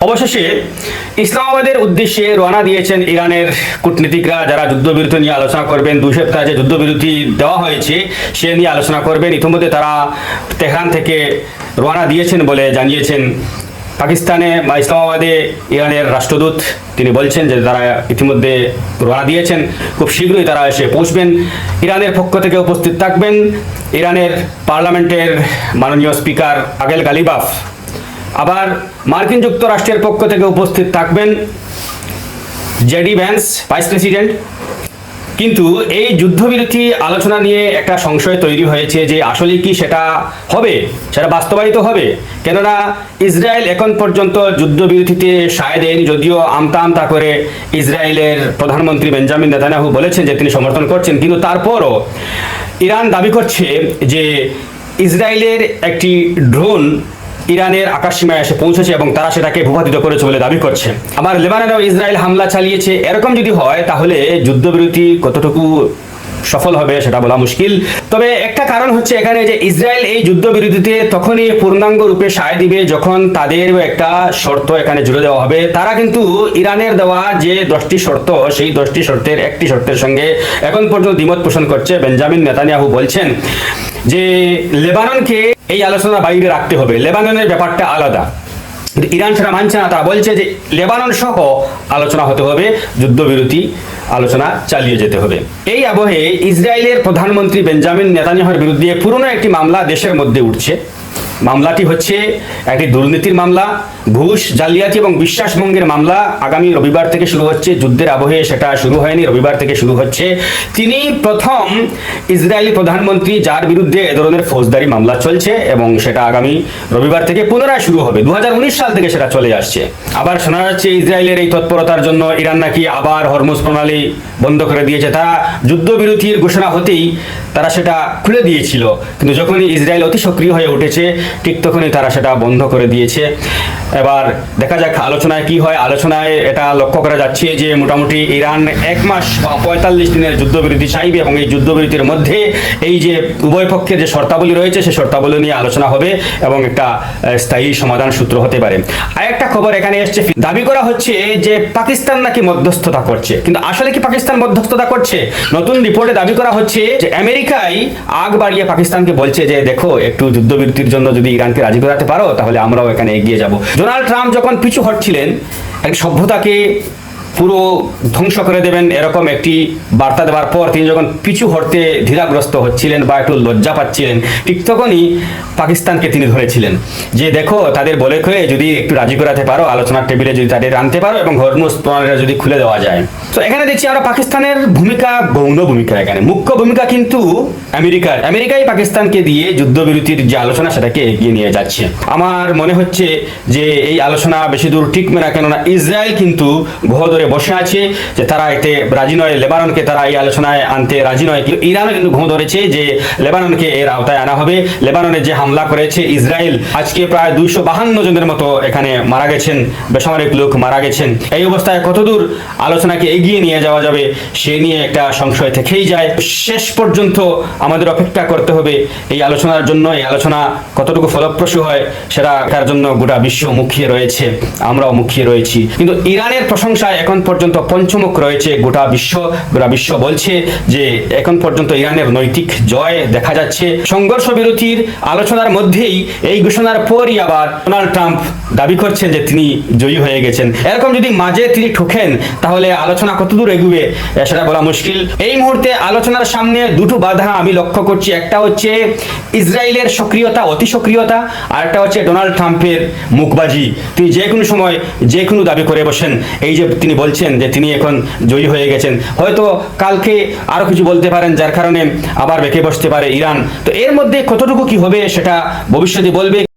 অবশেষে ইসলামাবাদের উদ্দেশ্যে রওনা দিয়েছেন ইরানের কূটনীতিকরা, যারা যুদ্ধবিরতি নিয়ে আলোচনা করবেন। 2 সপ্তাহ যে যুদ্ধবিরতি দেওয়া হয়েছে সে নিয়ে আলোচনা করবেন। ইতিমধ্যে তারা তেহরান থেকে রওনা দিয়েছেন বলে জানিয়েছেন পাকিস্তানে বা ইসলামাবাদে ইরানের রাষ্ট্রদূত। তিনি বলছেন যে তারা ইতিমধ্যে রওনা দিয়েছেন, খুব শীঘ্রই তারা এসে পৌঁছবেন। ইরানের পক্ষ থেকে উপস্থিত থাকবেন ইরানের পার্লামেন্টের মাননীয় স্পিকার আগেল গালিবাফ। আবার মার্কিন যুক্তরাষ্ট্রের পক্ষ থেকে উপস্থিত থাকবেন জেডি ভ্যান্স, ভাইস প্রেসিডেন্ট। কিন্তু এই যুদ্ধবিরতি আলোচনা নিয়ে একটা সংশয় তৈরি হয়েছে যে আসলে কি সেটা হবে, সেটা বাস্তবায়িত হবে। কেননা ইসরায়েল এখন পর্যন্ত যুদ্ধবিরতিতে সায় দেয়নি, যদিও আমতা আমতা করে ইসরায়েলের প্রধানমন্ত্রী বেঞ্জামিন নেতানিয়াহু বলেছেন যে তিনি সমর্থন করছেন। কিন্তু তারপরও ইরান দাবি করছে যে ইসরায়েলের একটি ড্রোন ইরানের আকাশসীমায় এসে পৌঁছেছে এবং তারা সেটাকে ভূপাতিত করেছে বলে দাবি করছে। আবার লেবাননেও ইসরায়েল হামলা চালিয়েছে। এরকম যদি হয় তাহলে যুদ্ধবিরতি কতটুকু সফল হবে সেটা বলা মুশকিল। তবে একটা কারণ হচ্ছে এখানে যে ইসরায়েল এই যুদ্ধবিরতিতে তখনই পূর্ণাঙ্গ রূপে সায় দিবে যখন তাদের একটা শর্ত এখানে জুড়ে দেওয়া হবে। তারা কিন্তু ইরানের দেওয়া যে 10টি শর্ত, সেই 10টি শর্তের একটি শর্তের সঙ্গে এখন পর্যন্ত দ্বিমত পোষণ করছে। বেঞ্জামিন নেতানিয়াহু বলছেন যে লেবাননকে এই আলোচনার বাইরে রাখতে হবে, লেবাননের ব্যাপারটা আলাদা। ইরান সেটা মানছে না, তারা বলছে যে লেবানন সহ আলোচনা হতে হবে, যুদ্ধবিরতি আলোচনা চালিয়ে যেতে হবে। এই আবহে ইসরায়েলের প্রধানমন্ত্রী বেঞ্জামিন নেতানিয়াহুর বিরুদ্ধে পুরনো একটি মামলা দেশের মধ্যে উঠছে। মামলাটি হচ্ছে একটি দুর্নীতির মামলা, ঘুষ, জালিয়াতি এবং বিশ্বাসভঙ্গের মামলা। আগামী রবিবার থেকে শুরু হচ্ছে, যুদ্ধের আবহে সেটা শুরু হয়নি, রবিবার থেকে শুরু হচ্ছে। তিনি প্রথম ইসরায়েলি প্রধানমন্ত্রী যার বিরুদ্ধে এ ধরনের ফৌজদারি মামলা চলছে এবং সেটা আগামী রবিবার থেকে পুনরায় শুরু হবে। 2019 সাল থেকে সেটা চলে আসছে। আবার শোনা যাচ্ছে ইসরায়েলের এই তৎপরতার জন্য ইরান নাকি আবার হরমুজ প্রণালী বন্ধ করে দিয়েছে। তারা যুদ্ধবিরতির ঘোষণা হতেই তারা সেটা খুলে দিয়েছিল, কিন্তু যখনই ইসরায়েল অতি সক্রিয় হয়ে উঠেছে ঠিক তখনই তারা সেটা বন্ধ করে দিয়েছে। এবার দেখা যাক আলোচনায় কি হয়। আলোচনায় এটা লক্ষ্য করা যাচ্ছে যে মোটামুটি ইরান 1 মাস বা 45 দিনের যুদ্ধবিরতি চাইবে এবং এই যুদ্ধবিরতির মধ্যে এই যে উভয় পক্ষের যে শর্তাবলী রয়েছে সেই শর্তাবলী নিয়ে আলোচনা হবে এবং একটা স্থায়ী সমাধান সূত্র হতে পারে। আরেকটা খবর এখানে এসছে, দাবি করা হচ্ছে যে পাকিস্তান নাকি মধ্যস্থতা করছে, কিন্তু আসলে কি পাকিস্তান মধ্যস্থতা করছে? নতুন রিপোর্টে দাবি করা হচ্ছে যে আমেরিকাই আগ বাড়িয়ে পাকিস্তানকে বলছে যে দেখো, একটু যুদ্ধবিরতির জন্য যদি ইরানকে রাজি করাতে পারো তাহলে আমরাও এখানে এগিয়ে যাব। ডোনাল্ড ট্রাম্প যখন পিছু হটছিলেন, এক সভ্যতাকে পুরো ধ্বংস করে দেবেন এরকম একটি বার্তা দেওয়ার পর তিনি যখন পিছু হটতে দ্বিধাগ্রস্ত হচ্ছিলেন বা একটু লজ্জা পাচ্ছিলেন, ঠিক তখনই পাকিস্তানকে তিনি ধরেছিলেন যে দেখো, তাদের বলে কয়ে যদি একটু রাজি করাতে পারো, আলোচনার টেবিলে যদি তাদের আনতে পারো এবং হরমুজ প্রণালীটা যদি খুলে দেওয়া যায়। তো এখানে দেখছি আমরা পাকিস্তানের ভূমিকা গৌণ ভূমিকা, এখানে মুখ্য ভূমিকা কিন্তু আমেরিকাই পাকিস্তানকে দিয়ে যুদ্ধবিরতির যে আলোচনা সেটাকে এগিয়ে নিয়ে যাচ্ছে। আমার মনে হচ্ছে যে এই আলোচনা বেশি দূর টিকবে না, কেননা ইসরায়েল কিন্তু ঘোর ধরে বসে আছে যে তারা এতে রাজি নয়, লেবাননকে তারা এই আলোচনায় আনতে রাজি নয়। কিন্তু ইরানও কিন্তু ঘুম ধরেছে যে লেবাননকে এর আওতায় আনা হবে। লেবাননে যে হামলা করেছে ইসরায়েল, আজকে প্রায় 252 জনের মতো এখানে মারা গেছেন, বেসামরিক লোক মারা গেছেন। এই অবস্থায় কতদূর আলোচনাকে এগিয়ে নিয়ে যাওয়া যাবে সে নিয়ে একটা সংশয় থেকেই যায়। শেষ পর্যন্ত আমাদের অপেক্ষা করতে হবে এই আলোচনার জন্য। এই আলোচনা কতটুকু ফলপ্রসূ হয় সেটা তার জন্য গোটা বিশ্ব মুখিয়ে রয়েছে, আমরাও মুখিয়ে রয়েছি। কিন্তু ইরানের প্রশংসায় এখন পর্যন্ত পঞ্চমুখ রয়েছে গোটা বিশ্ব বলছে যে এখন পর্যন্ত ইরানের নৈতিক জয় দেখা যাচ্ছে। সংঘর্ষ বিরতির আলোচনার মধ্যেই এই ঘোষণার পরই আবার ডোনাল্ড ট্রাম্প দাবি করছেন যে তিনি জয়ী হয়ে গেছেন। এরকম যদি মাঝে তিনি ঠোকেন তাহলে আলোচনা কতদূর এগোবে সেটা বলা মুশকিল। এই মুহূর্তে আলোচনার সামনে দুটো বাধা আমি লক্ষ্য করছি। একটা হচ্ছে ইসরায়েলের সক্রিয়তা, অতি সক্রিয়তা, আর একটা হচ্ছে ডোনাল্ড ট্রাম্পের মুখবাজি। তিনি যে কোনো সময় যে কোনো দাবি করে বসেন। এই যে তিনি বলছেন যে তিনি এখন জয়ী হয়ে গেছেন, হয়তো কালকে আরো কিছু বলতে পারেন যার কারণে আবার বেঁকে বসতে পারে ইরান। তো এর মধ্যে কতটুকু কি হবে সেটা ভবিষ্যতে বলবে।